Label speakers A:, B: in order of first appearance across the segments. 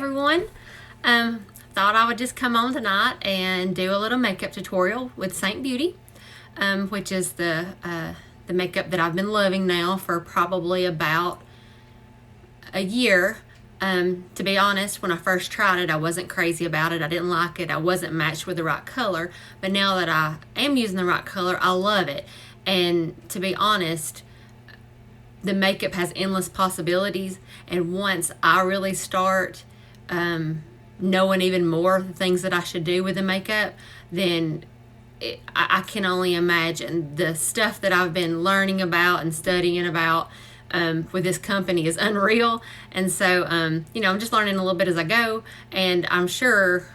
A: everyone. Thought I would just come on tonight and do a little makeup tutorial with Seint Beauty, which is the makeup that I've been loving now for probably about a year. To be honest, when I first tried it, I wasn't crazy about it. I didn't like it. I wasn't matched with the right color. But now that I am using the right color, I love it. And to be honest, the makeup has endless possibilities. And once I really start knowing even more the things that I should do with the makeup, then I can only imagine the stuff that I've been learning about and studying about with this company is unreal. And so, I'm just learning a little bit as I go. And I'm sure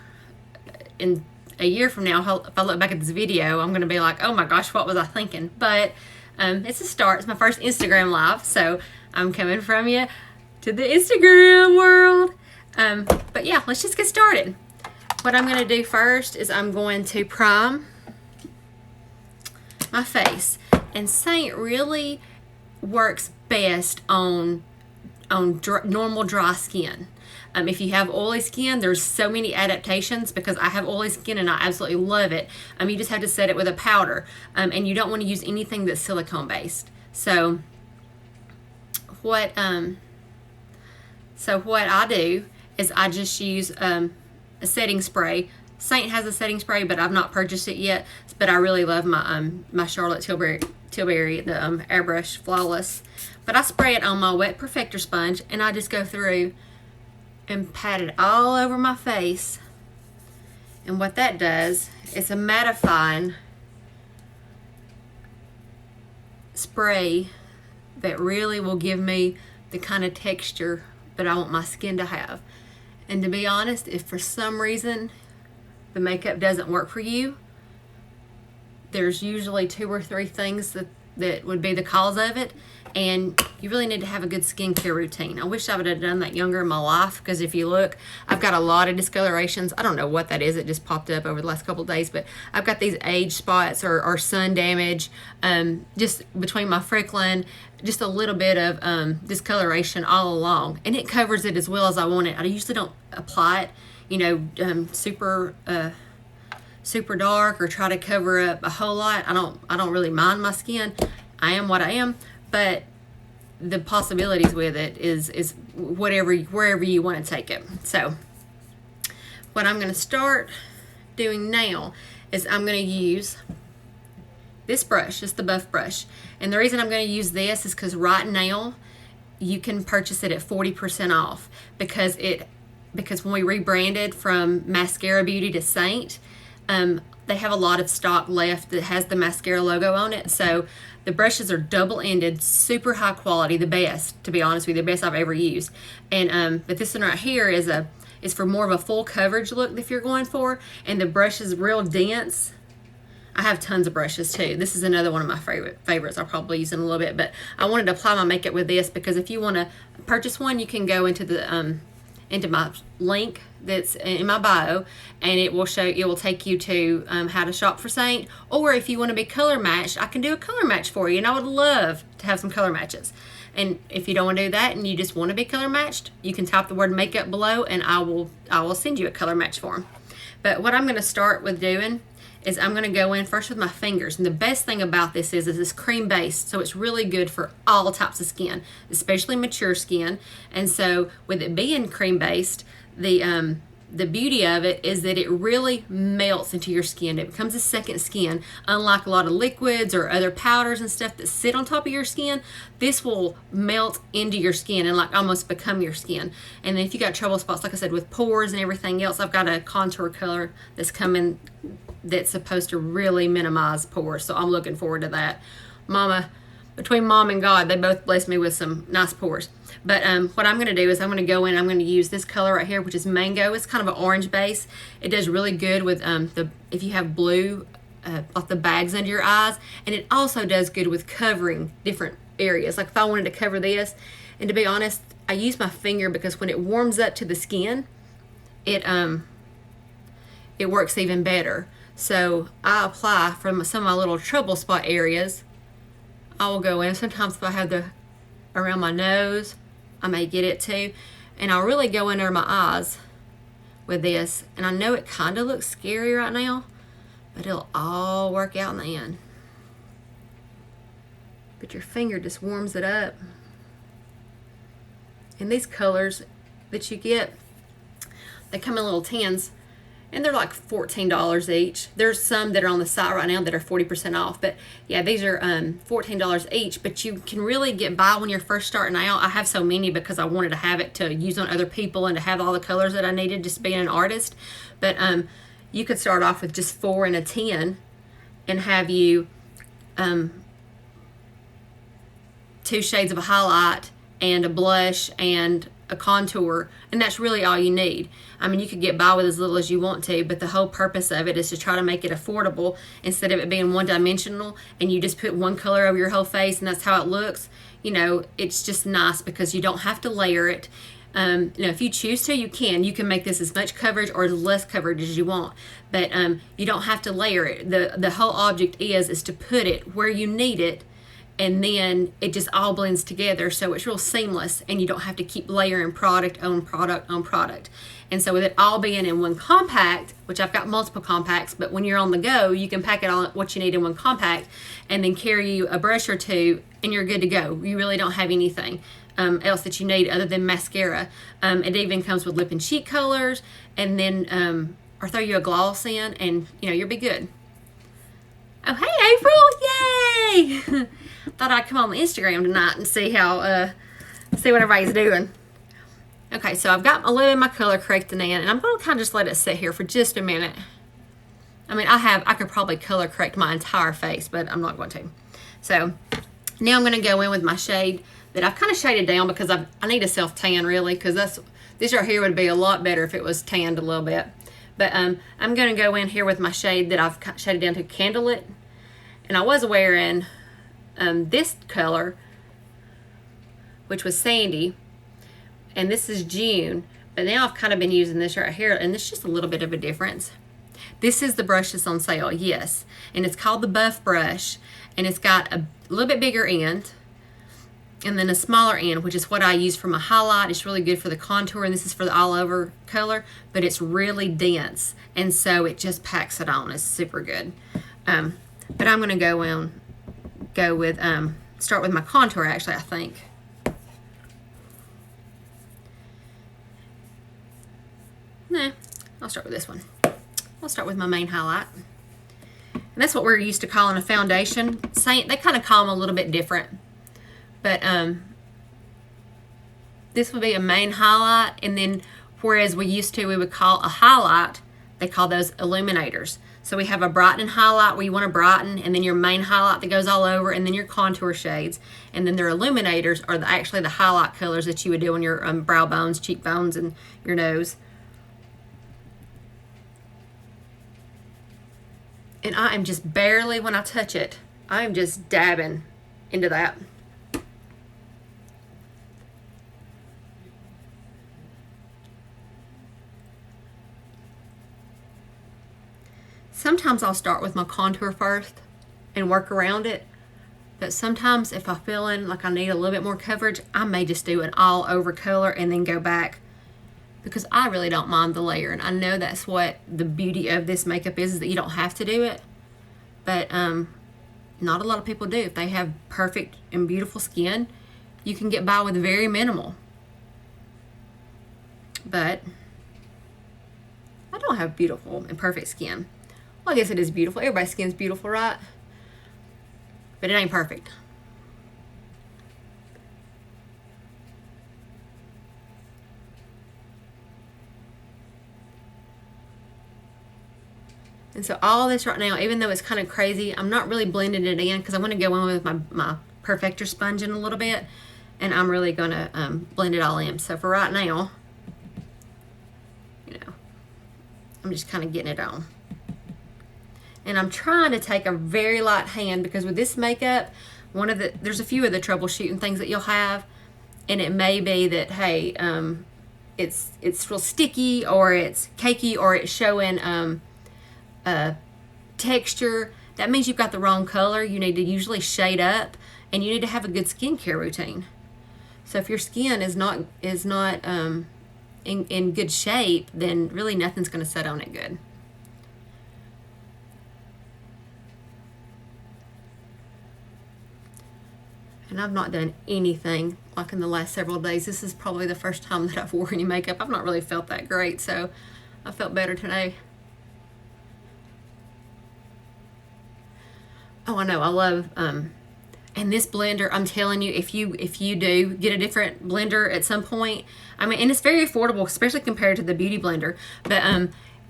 A: in a year from now, if I look back at this video, I'm going to be like, oh my gosh, what was I thinking? But it's a start. It's my first Instagram live. So I'm coming from you to the Instagram world. But yeah, let's just get started. What I'm going to do first is I'm going to prime my face. And Seint really works best on normal dry skin. If you have oily skin, there's so many adaptations because I have oily skin and I absolutely love it. You just have to set it with a powder, and you don't want to use anything that's silicone based. So what I do is I just use a setting spray. Seint has a setting spray, but I've not purchased it yet. But I really love my Charlotte Tilbury, the Airbrush Flawless. But I spray it on my wet perfector sponge, and I just go through and pat it all over my face. And what that does, it's a mattifying spray that really will give me the kind of texture that I want my skin to have. And to be honest, if for some reason the makeup doesn't work for you, there's usually 2 or 3 things that would be the cause of it, and you really need to have a good skincare routine. I wish I would have done that younger in my life, because if you look, I've got a lot of discolorations. I don't know what that is. It just popped up over the last couple of days, but I've got these age spots or sun damage just between my freckling, just a little bit of discoloration all along, and it covers it as well as I want it. I usually don't apply it, super dark or try to cover up a whole lot. I don't really mind my skin. I am what I am, but the possibilities with it is wherever you want to take it. So what I'm going to start doing now is I'm going to use this brush. It's the Buff brush, and the reason I'm going to use this is because right now you can purchase it at 40% off because when we rebranded from Mascara Beauty to Seint, they have a lot of stock left that has the mascara logo on it. So the brushes are double-ended, super high quality, the best, to be honest with you, the best I've ever used. And but this one right here is for more of a full coverage look if you're going for, and the brush is real dense. I have tons of brushes too. This is another one of my favorites. I'll probably use in a little bit, but I wanted to apply my makeup with this because if you want to purchase one, you can go into the into my link that's in my bio, and it will take you to how to shop for Seint. Or if you want to be color matched, I can do a color match for you, and I would love to have some color matches. And if you don't want to do that and you just want to be color matched, you can type the word makeup below, and I will send you a color match for them. But what I'm going to start with doing is I'm going to go in first with my fingers. And the best thing about this is it's cream based, so it's really good for all types of skin, especially mature skin. And so with it being cream based, the beauty of it is that it really melts into your skin. It becomes a second skin. Unlike a lot of liquids or other powders and stuff that sit on top of your skin, this will melt into your skin and like almost become your skin. And then if you got trouble spots, like I said, with pores and everything else, I've got a contour color that's coming that's supposed to really minimize pores, so I'm looking forward to that. Between Mom and God, they both blessed me with some nice pores. But what I'm going to do is I'm going to go in, I'm going to use this color right here, which is Mango. It's kind of an orange base. It does really good with if you have blue, like the bags under your eyes, and it also does good with covering different areas. Like if I wanted to cover this, and to be honest, I use my finger because when it warms up to the skin, it works even better. So I apply from some of my little trouble spot areas. I will go in. Sometimes if I have around my nose, I may get it too. And I'll really go under my eyes with this. And I know it kind of looks scary right now, but it'll all work out in the end. But your finger just warms it up. And these colors that you get, they come in little tins, and they're like $14 each. There's some that are on the site right now that are 40% off, but yeah, these are $14 each. But you can really get by when you're first starting out. I have so many because I wanted to have it to use on other people and to have all the colors that I needed just being an artist. But you could start off with just 4 and a 10 and have you 2 shades of a highlight and a blush and a contour, and that's really all you need. I mean, you could get by with as little as you want to, but the whole purpose of it is to try to make it affordable instead of it being one-dimensional and you just put one color over your whole face and that's how it looks. You know, it's just nice because you don't have to layer it. You know, if you choose to, you can make this as much coverage or as less coverage as you want, but you don't have to layer it. The whole object is to put it where you need it, and then it just all blends together, so it's real seamless, and you don't have to keep layering product on product on product. And so with it all being in one compact, which I've got multiple compacts, but when you're on the go, you can pack it all what you need in one compact and then carry you a brush or two and you're good to go. You really don't have anything else that you need other than mascara. It even comes with lip and cheek colors, and then or throw you a gloss in, and you know, you'll be good. Oh, hey, April! Yay! Thought I'd come on the Instagram tonight and see how see what everybody's doing. Okay, so I've got a little bit of my color correcting in, and I'm going to kind of just let it sit here for just a minute. I mean, I could probably color correct my entire face, but I'm not going to. So now I'm going to go in with my shade that I've kind of shaded down because I need a self tan really, because this right here would be a lot better if it was tanned a little bit. But I'm going to go in here with my shade that I've shaded down to Candlelit, and I was wearing this color, which was Sandy, and this is June, but now I've kind of been using this right here, and it's just a little bit of a difference. This is the brush that's on sale, yes, and it's called the Buff brush, and it's got a little bit bigger end and then a smaller end, which is what I use for my highlight. It's really good for the contour, and this is for the all over color, but it's really dense, and so it just packs it on. It's super good. But I'm going to go with start with my contour, actually, I think. Nah, I'll start with this one. I'll start with my main highlight. And that's what we're used to calling a foundation. Seint, they kind of call them a little bit different. But this would be a main highlight, and then whereas we would call a highlight, they call those illuminators. So we have a brightening highlight where you want to brighten, and then your main highlight that goes all over, and then your contour shades. And then their illuminators are actually the highlight colors that you would do on your brow bones, cheekbones, and your nose. And I am just barely, when I touch it, I am just dabbing into that. Sometimes I'll start with my contour first and work around it. But sometimes if I'm feeling like I need a little bit more coverage, I may just do an all over color and then go back, because I really don't mind the layer. And I know that's what the beauty of this makeup is that you don't have to do it. But not a lot of people do. If they have perfect and beautiful skin, you can get by with very minimal. But I don't have beautiful and perfect skin. Well, I guess it is beautiful. Everybody's skin's beautiful, right? But it ain't perfect. And so all this right now, even though it's kind of crazy, I'm not really blending it in because I want to go in with my perfector sponge in a little bit, and I'm really going to blend it all in. So for right now, you know, I'm just kind of getting it on. And I'm trying to take a very light hand, because with this makeup, there's a few of the troubleshooting things that you'll have, and it may be that, hey, it's real sticky, or it's cakey, or it's showing texture. That means you've got the wrong color. You need to usually shade up, and you need to have a good skincare routine. So if your skin is not in good shape, then really nothing's going to set on it good. And I've not done anything like in the last several days. This is probably the first time that I've worn any makeup. I've not really felt that great, so I felt better today. Oh, I know, I love, and this blender, I'm telling you, if you do get a different blender at some point, I mean, and it's very affordable, especially compared to the Beauty Blender, but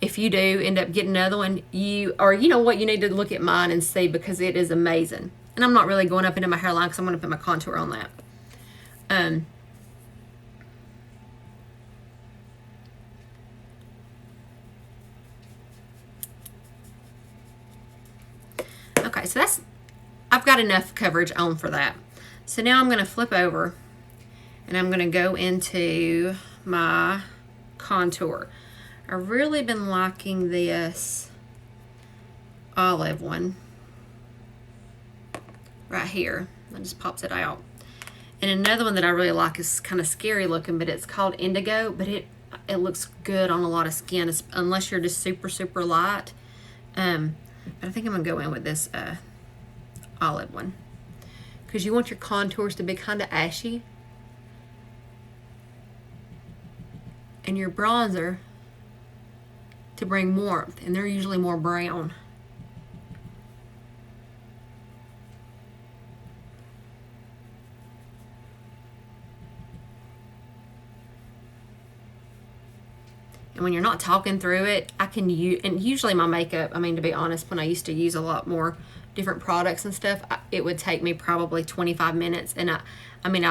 A: if you do end up getting another one, you know what, you need to look at mine and see, because it is amazing. And I'm not really going up into my hairline because I'm going to put my contour on that. Okay, so I've got enough coverage on for that. So now I'm going to flip over and I'm going to go into my contour. I've really been liking this olive one right here. That just pops it out. And another one that I really like is kind of scary looking, but it's called Indigo, but it looks good on a lot of skin, unless you're just super light. But I think I'm gonna go in with this olive one, because you want your contours to be kind of ashy and your bronzer to bring warmth, and they're usually more brown. And when you're not talking through it, I can use, and usually my makeup, I mean, to be honest, when I used to use a lot more different products and stuff, it would take me probably 25 minutes. And I mean,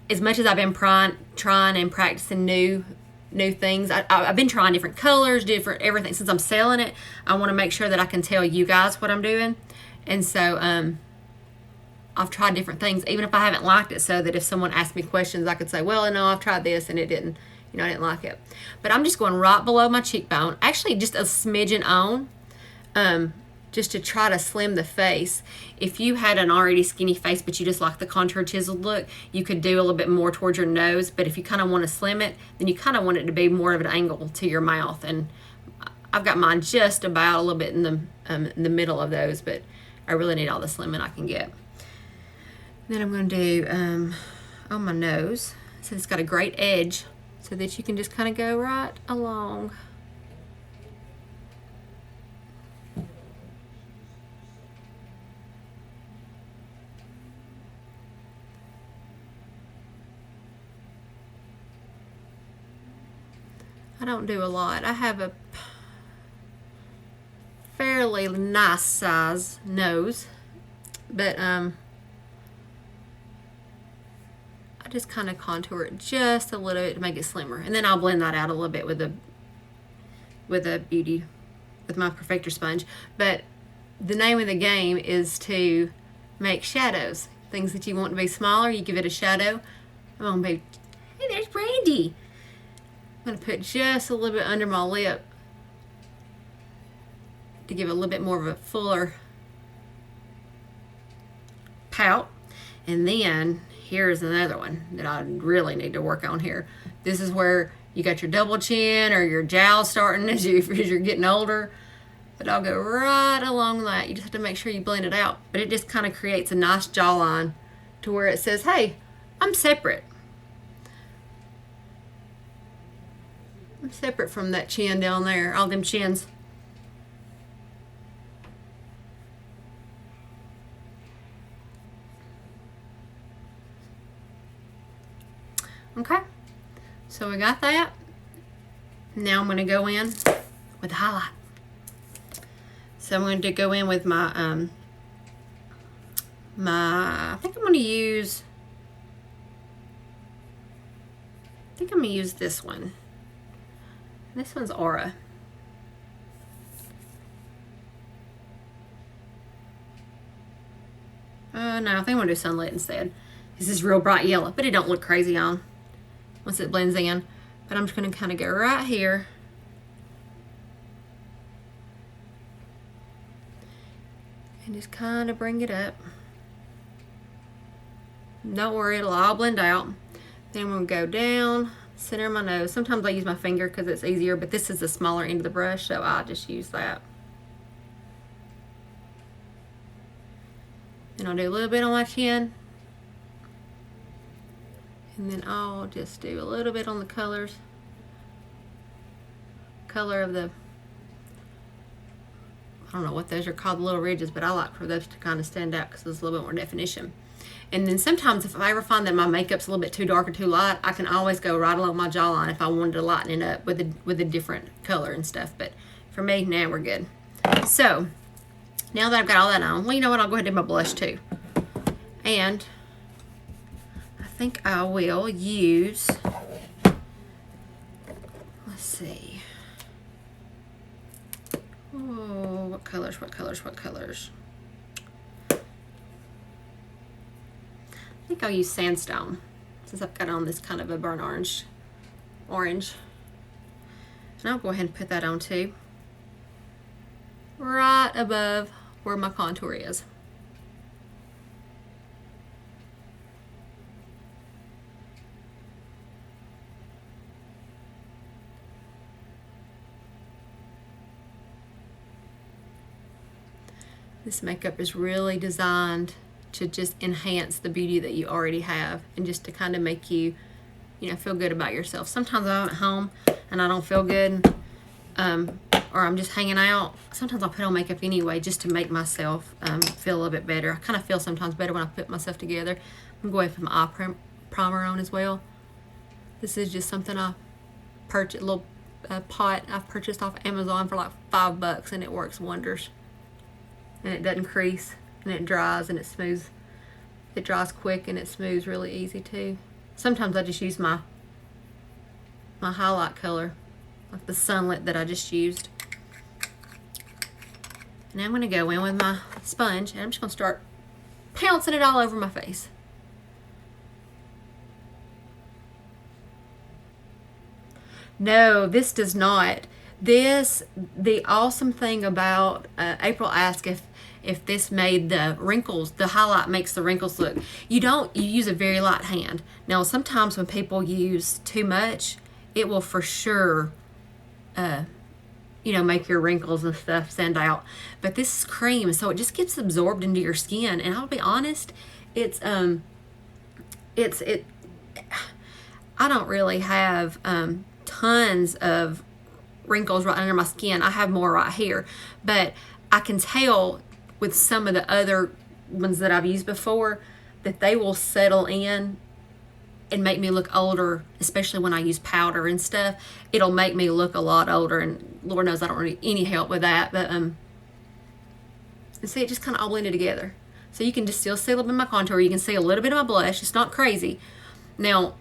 A: as much as I've been trying and practicing new things, I've been trying different colors, different everything. Since I'm selling it, I want to make sure that I can tell you guys what I'm doing. And so I've tried different things, even if I haven't liked it, so that if someone asked me questions, I could say, well, no, I've tried this and it didn't, you know, I didn't like it. But I'm just going right below my cheekbone, actually just a smidgen on, just to try to slim the face. If you had an already skinny face, but you just like the contour chiseled look, you could do a little bit more towards your nose. But if you kind of want to slim it, then you kind of want it to be more of an angle to your mouth. And I've got mine just about a little bit in the middle of those, but I really need all the slimming I can get. Then I'm going to do on my nose, so it's got a great edge, so that you can just kind of go right along. I don't do a lot. I have a fairly nice size nose, but I just kind of contour it just a little bit to make it slimmer, and then I'll blend that out a little bit with my perfector sponge. But the name of the game is to make shadows. Things that you want to be smaller, you give it a shadow. I'm gonna be, hey, there's Brandy. I'm going to put just a little bit under my lip to give it a little bit more of a fuller pout. And then here's another one that I really need to work on here. This is where you got your double chin or your jowls starting as you're getting older. But I'll go right along that. You just have to make sure you blend it out. But it just kind of creates a nice jawline to where it says, hey, I'm separate. I'm separate from that chin down there, all them chins. Okay, so we got that. Now I'm going to go in with the highlight. So I'm going to go in with my, I think I'm going to use this one. This one's Aura. No, I think I'm going to do Sunlit instead. This is real bright yellow, but it don't look crazy on once it blends in. But I'm just going to kind of go right here. And just kind of bring it up. Don't worry, it'll all blend out. Then we'll go down, center of my nose. Sometimes I use my finger because it's easier, but this is the smaller end of the brush, so I'll just use that. Then I'll do a little bit on my chin. And then I'll just do a little bit on the colors. Color of the, I don't know what those are called, the little ridges, but I like for those to kind of stand out because there's a little bit more definition. And then sometimes if I ever find that my makeup's a little bit too dark or too light, I can always go right along my jawline if I wanted to lighten it up with a different color and stuff. But for me, now we're good. So now that I've got all that on, well, you know what? I'll go ahead and do my blush too. And I think I will use, let's see. Oh, what colors, what colors, what colors? I think I'll use sandstone since I've got on this kind of a burnt orange. And I'll go ahead and put that on too. Right above where my contour is. This makeup is really designed to just enhance the beauty that you already have and just to kind of make you, you know, feel good about yourself. Sometimes I'm at home and I don't feel good, or I'm just hanging out. Sometimes I'll put on makeup anyway just to make myself feel a little bit better. I kind of feel sometimes better when I put myself together. I'm going to put my eye primer on as well. This is just something I purchased, a little pot I've purchased off Amazon for like $5 and it works wonders. And it doesn't crease. And it dries and it smooths. It dries quick and it smooths really easy too. Sometimes I just use my highlight color, like the sunlit that I just used. Now I'm going to go in with my sponge and I'm just going to start pouncing it all over my face. No, this does not. The awesome thing about April asked if this made the wrinkles, the highlight makes the wrinkles look. You use a very light hand. Now, sometimes when people use too much, it will for sure, make your wrinkles and stuff stand out. But this is cream, so it just gets absorbed into your skin. And I'll be honest, I don't really have tons of wrinkles right under my skin. I have more right here, but I can tell with some of the other ones that I've used before that they will settle in and make me look older, especially when I use powder and stuff. It'll make me look a lot older, and Lord knows I don't need any help with that, but and see, it just kind of all blended together. So you can just still see a little bit of my contour. You can see a little bit of my blush. It's not crazy. Now,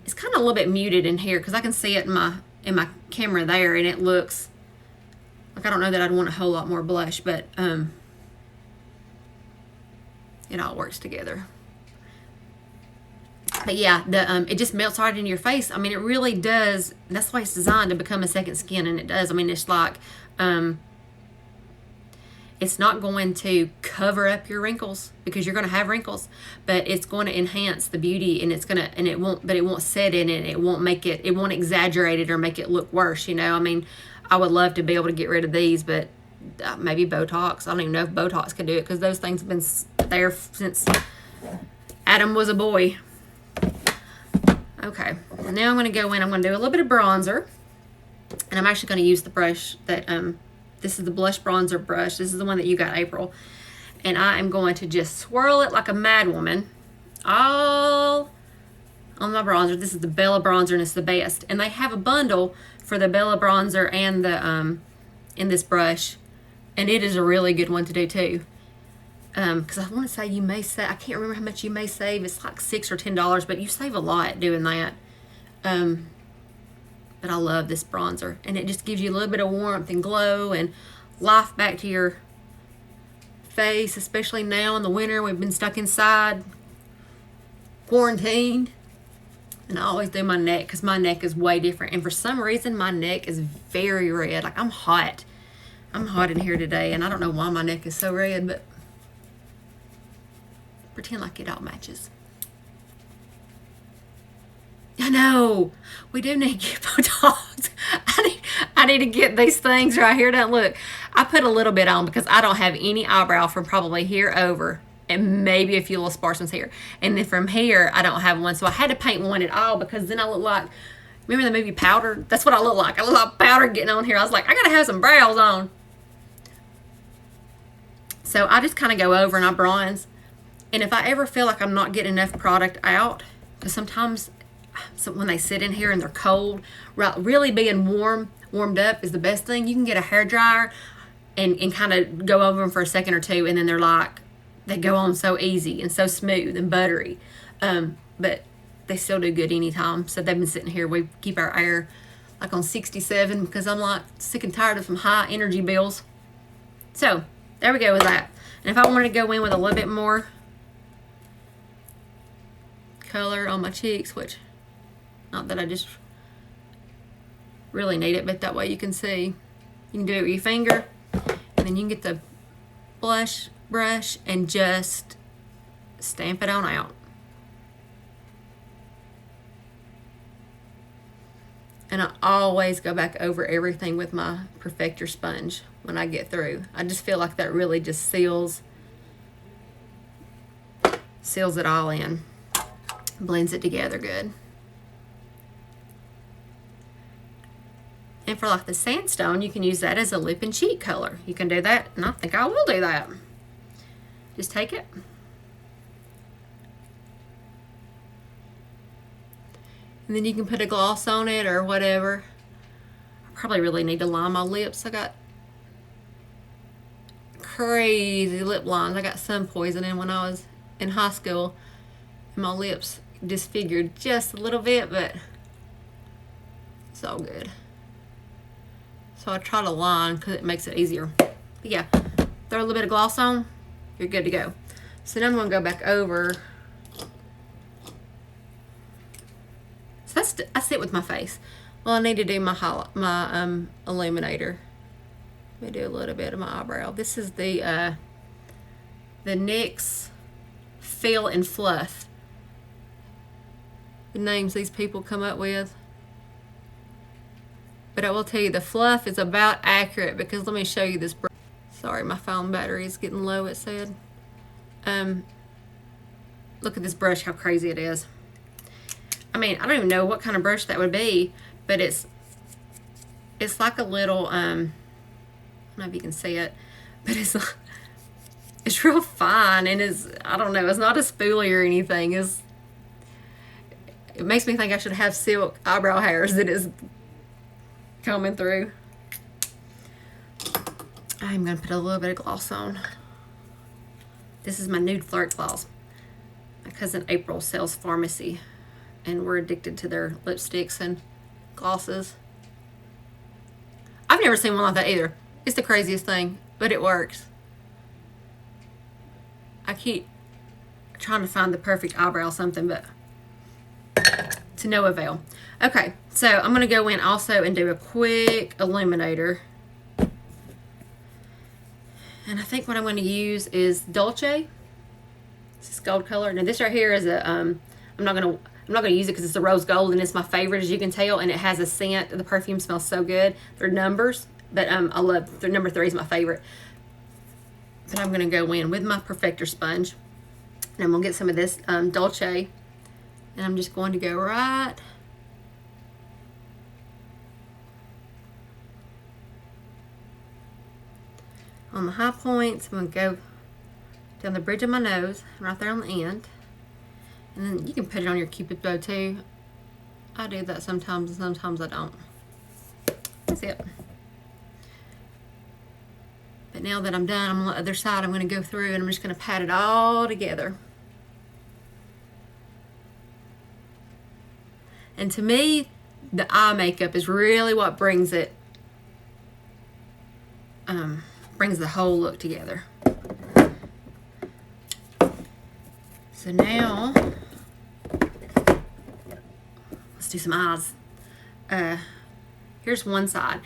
A: it's kind of a little bit muted in here because I can see it in my camera there, and it looks like I don't know that I'd want a whole lot more blush, but it all works together. But yeah, it just melts right into your face. I mean, it really does. That's why it's designed to become a second skin, and it does. I mean, it's like it's not going to cover up your wrinkles because you're going to have wrinkles, but it's going to enhance the beauty, and it won't set in it. It won't exaggerate it or make it look worse. You know, I mean, I would love to be able to get rid of these, but maybe Botox. I don't even know if Botox can do it because those things have been there since Adam was a boy. Okay, now I'm going to go in. I'm going to do a little bit of bronzer, and I'm actually going to use the brush that this is the blush bronzer brush. This is the one that you got, April, and I am going to just swirl it like a mad woman all on my bronzer. This is the Bella bronzer, and it's the best. And they have a bundle for the Bella bronzer and the in this brush, and it is a really good one to do too. Because I want to say you may save, I can't remember how much you may save. It's like $6 or $10, but you save a lot doing that. But I love this bronzer, and it just gives you a little bit of warmth and glow and life back to your face, especially now in the winter. We've been stuck inside, quarantined, and I always do my neck because my neck is way different. And for some reason, my neck is very red. Like I'm hot. I'm hot in here today, and I don't know why my neck is so red, but pretend like it all matches. I know. We do need to get Botox. I need to get these things right here. Don't look. I put a little bit on because I don't have any eyebrow from probably here over and maybe a few little sparse ones here. And then from here, I don't have one. So I had to paint one at all because then I look like, remember the movie Powder? That's what I look like. I look like powder getting on here. I was like, I got to have some brows on. So I just kind of go over and I bronze. And if I ever feel like I'm not getting enough product out, because sometimes when they sit in here and they're cold, really being warmed up is the best thing. You can get a hair dryer and kind of go over them for a second or two, and then they go on so easy and so smooth and buttery. But they still do good anytime. So they've been sitting here. We keep our air like on 67 because I'm like sick and tired of some high energy bills. So there we go with that. And if I wanted to go in with a little bit more color on my cheeks, which not that I just really need it, but that way you can see. You can do it with your finger, and then you can get the blush brush and just stamp it on out. And I always go back over everything with my Perfector sponge when I get through. I just feel like that really just seals it all in. Blends it together good. And for like the sandstone, you can use that as a lip and cheek color. You can do that, and I think I will do that. Just take it. And then you can put a gloss on it or whatever. I probably really need to line my lips. I got crazy lip lines. I got sun poisoning when I was in high school. And my lips disfigured just a little bit, but it's all good. So I try to line because it makes it easier. But yeah, throw a little bit of gloss on, you're good to go. So now I'm going to go back over. So that's it with my face. Well, I need to do my illuminator. Let me do a little bit of my eyebrow. This is the NYX Fill and Fluff. The names these people come up with. But I will tell you, the fluff is about accurate because let me show you this brush. Sorry, my phone battery is getting low, it said. Look at this brush, how crazy it is. I mean, I don't even know what kind of brush that would be, but it's like a little, I don't know if you can see it, but it's real fine and I don't know, it's not a spoolie or anything. It makes me think I should have silk eyebrow hairs that is coming through. I'm going to put a little bit of gloss on. This is my Nude Flirt gloss. My cousin April sells pharmacy, and we're addicted to their lipsticks and glosses. I've never seen one like that either. It's the craziest thing, but it works. I keep trying to find the perfect eyebrow something, but to no avail. Okay, so I'm going to go in also and do a quick illuminator. And I think what I'm going to use is Dolce. This is gold color. Now this right here is a I'm not going to use it because it's a rose gold and it's my favorite, as you can tell, and it has a scent. The perfume smells so good. They're numbers, but I love their number 3 is my favorite. But I'm going to go in with my Perfector sponge, and I'm going to get some of this Dolce, and I'm just going to go right on the high points. I'm going to go down the bridge of my nose, right there on the end. And then you can put it on your Cupid bow too. I do that sometimes and sometimes I don't. That's it. But now that I'm done, I'm on the other side. I'm going to go through and I'm just going to pat it all together. And to me, the eye makeup is really what brings it, brings the whole look together. So now, let's do some eyes. Here's one side.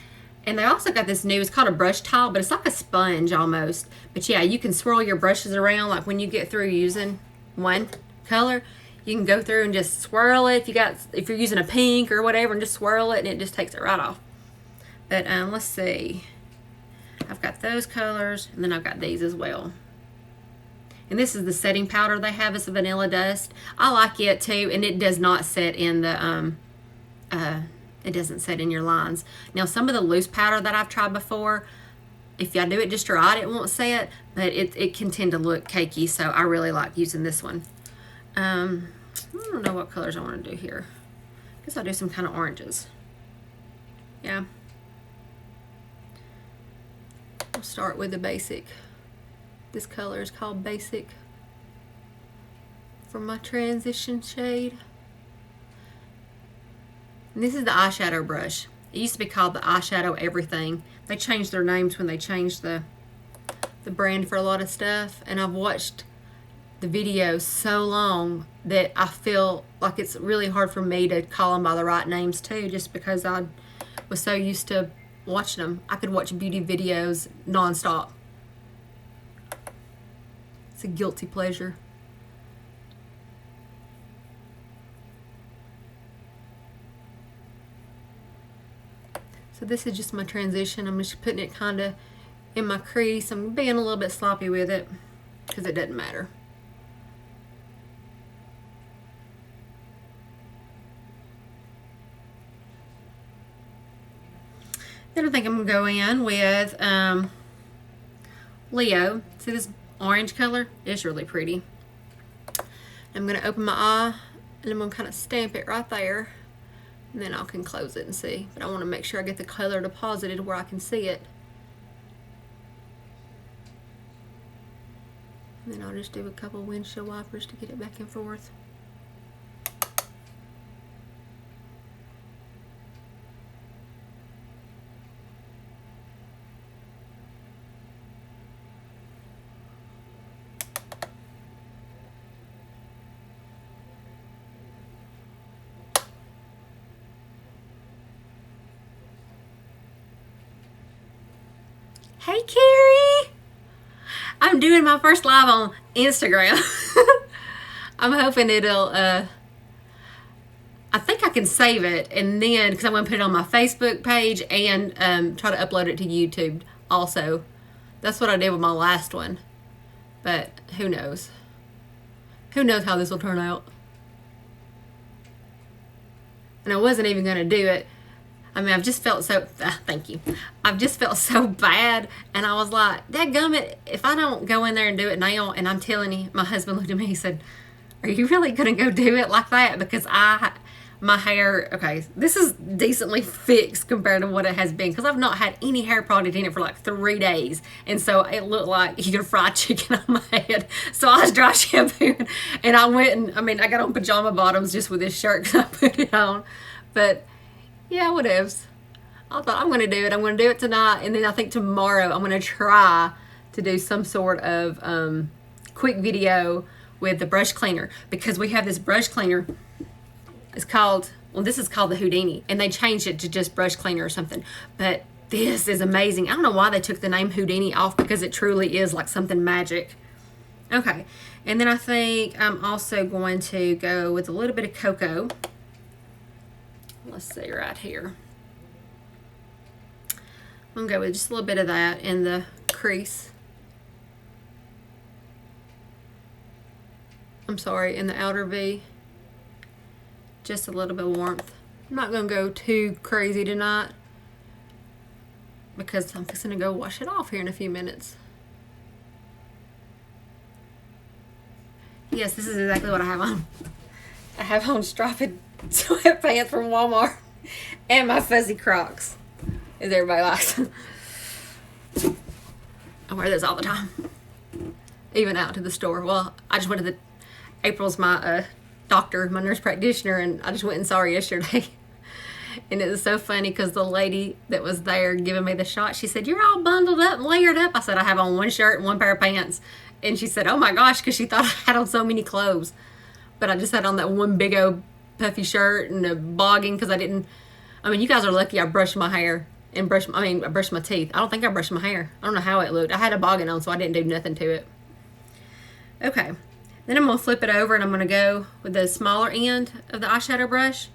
A: And they also got this new, it's called a brush tile, but it's like a sponge almost. But yeah, you can swirl your brushes around, like when you get through using one color, You can go through and just swirl it if you're using a pink or whatever, and just swirl it and it just takes it right off. But let's see. I've got those colors, and then I've got these as well. And this is the setting powder they have. It's a vanilla dust. I like it too, and it does not set in the it doesn't set in your lines. Now, some of the loose powder that I've tried before, if y'all do it just right, it won't set, but it can tend to look cakey, so I really like using this one. I don't know what colors I want to do here. I guess I'll do some kind of oranges. Yeah. I'll start with the basic. This color is called Basic for my transition shade. And this is the eyeshadow brush. It used to be called the Eyeshadow Everything. They changed their names when they changed the brand for a lot of stuff, and I've watched the videos so long that I feel like it's really hard for me to call them by the right names too, just because I was so used to watching them. I could watch beauty videos nonstop. It's a guilty pleasure. So this is just my transition. I'm just putting it kind of in my crease. I'm being a little bit sloppy with it because it doesn't matter. Then I think I'm going to go in with Leo. See this orange color? It's really pretty. I'm going to open my eye, and I'm going to kind of stamp it right there, and then I can close it and see. But I want to make sure I get the color deposited where I can see it. And then I'll just do a couple windshield wipers to get it back and forth. Hey, Carrie! I'm doing my first live on Instagram. I'm hoping it'll, I think I can save it, and then, because I'm going to put it on my Facebook page and try to upload it to YouTube also. That's what I did with my last one. But who knows? Who knows how this will turn out? And I wasn't even going to do it. I mean, I've just felt so, thank you. I've just felt so bad. And I was like, dadgummit, if I don't go in there and do it now, and I'm telling you, my husband looked at me, he said, are you really going to go do it like that? Because my hair, okay, this is decently fixed compared to what it has been, because I've not had any hair product in it for like 3 days. And so it looked like you could fry chicken on my head. So I was dry shampooing, and I went and, I got on pajama bottoms just with this shirt because I put it on. But yeah, whatevs. I thought I'm going to do it. I'm going to do it tonight, and then I think tomorrow I'm going to try to do some sort of quick video with the brush cleaner, because we have this brush cleaner. It's called, well, this is called the Houdini, and they changed it to just brush cleaner or something. But this is amazing. I don't know why they took the name Houdini off, because it truly is like something magic. Okay, and then I think I'm also going to go with a little bit of cocoa. Let's see, right here. I'm going to go with just a little bit of that in the crease. I'm sorry, in the outer V. Just a little bit of warmth. I'm not going to go too crazy tonight, because I'm just going to go wash it off here in a few minutes. Yes, this is exactly what I have on. I have on striped sweatpants from Walmart and my fuzzy Crocs, as everybody likes. I wear those all the time, even out to the store. Well, I just went to April's my doctor, my nurse practitioner, and I just went and saw her yesterday. And it was so funny, because the lady that was there giving me the shot, she said, "You're all bundled up and layered up." I said, "I have on one shirt and one pair of pants." And she said, "Oh my gosh," because she thought I had on so many clothes. But I just had on that one big old puffy shirt and a bogging, because I didn't, you guys are lucky I brushed my hair and I brushed my teeth. I don't think I brushed my hair. I don't know how it looked. I had a bogging on, so I didn't do nothing to it. Okay. Then I'm going to flip it over and I'm going to go with the smaller end of the eyeshadow brush.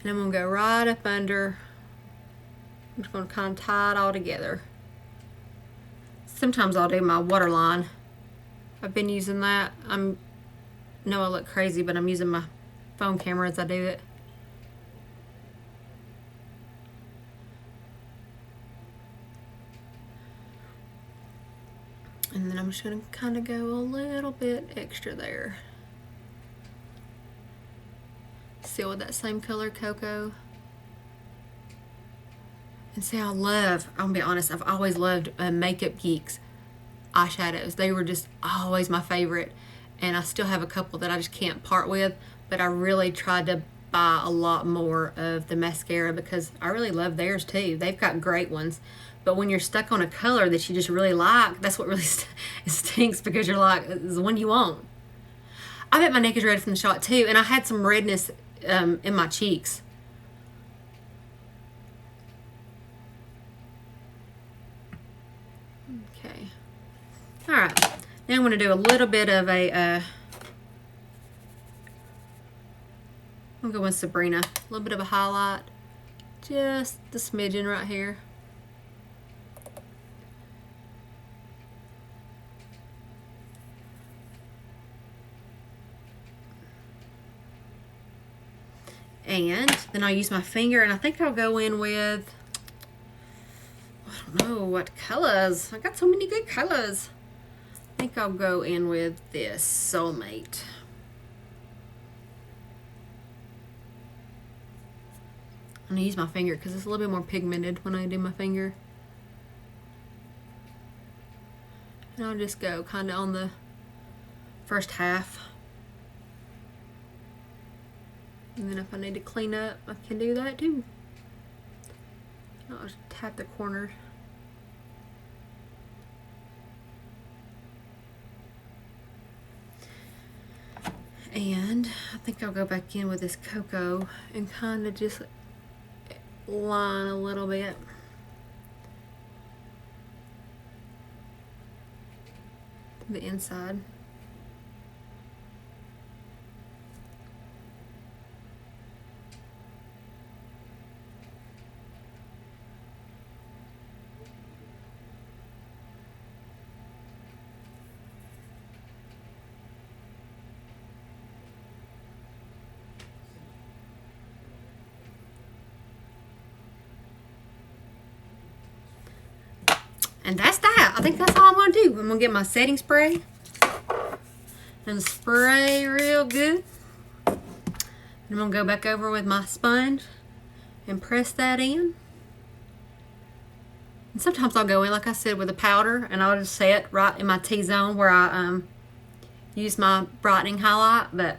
A: And I'm going to go right up under. I'm just going to kind of tie it all together. Sometimes I'll do my waterline. I've been using that. I know I look crazy, but I'm using my phone camera as I do it. And then I'm just going to kind of go a little bit extra there. Still with that same color, cocoa. And see, I'm gonna be honest, I've always loved Makeup Geek's eyeshadows. They were just always my favorite. And I still have a couple that I just can't part with. But I really tried to buy a lot more of the mascara because I really love theirs too. They've got great ones. But when you're stuck on a color that you just really like, that's what really stinks, because you're like, it's the one you want. I bet my neck is red from the shot too, and I had some redness in my cheeks. Okay. All right. Now I'm going to do a little bit of a, I'm going with Sabrina. A little bit of a highlight. Just the smidgen right here. And then I'll use my finger, and I think I'll go in with, I don't know what colors. I got so many good colors. I think I'll go in with this Soulmate. I'm going to use my finger because it's a little bit more pigmented when I do my finger. And I'll just go kind of on the first half. And then if I need to clean up, I can do that too. I'll just tap the corners. And I think I'll go back in with this cocoa and kind of just line a little bit. The inside. And that's that. I think that's all I'm going to do. I'm going to get my setting spray and spray real good. And I'm going to go back over with my sponge and press that in. And sometimes I'll go in, like I said, with a powder, and I'll just set right in my T-zone where I use my brightening highlight.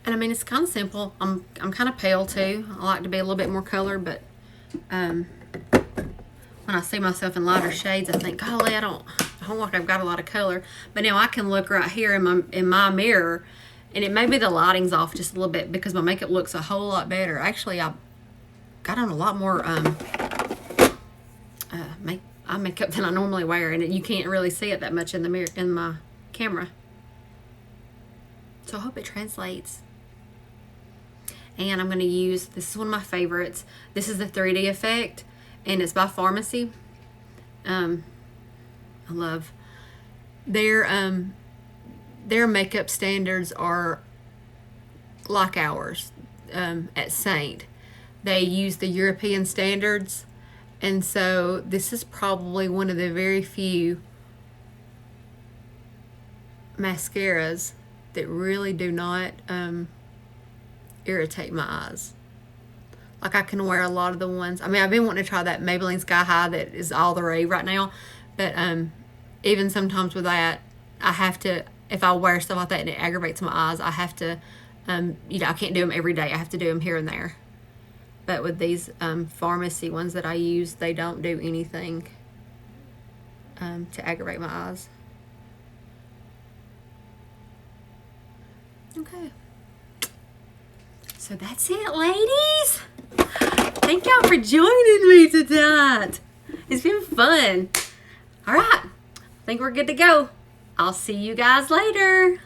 A: And I mean, it's kind of simple. I'm kind of pale too. I like to be a little bit more color, but when I see myself in lighter shades, I think, golly, I don't look like I've got a lot of color. But now I can look right here in my mirror, and it may be the lighting's off just a little bit because my makeup looks a whole lot better. Actually, I got on a lot more eye makeup than I normally wear, and you can't really see it that much in the mirror in my camera. So I hope it translates. And I'm going to use, this is one of my favorites. This is the 3D effect, and it's by Pharmacy. I love their makeup standards are like ours at Seint. They use the European standards, and so this is probably one of the very few mascaras that really do not irritate my eyes. Like, I can wear a lot of the ones. I mean, I've been wanting to try that Maybelline Sky High that is all the rave right now, but even sometimes with that, I have to, if I wear stuff like that and it aggravates my eyes, I have to, you know, I can't do them every day. I have to do them here and there. But with these Pharmacy ones that I use, they don't do anything to aggravate my eyes. Okay. So that's it, ladies. Thank y'all for joining me tonight. It's been fun. All right, I think we're good to go. I'll see you guys later.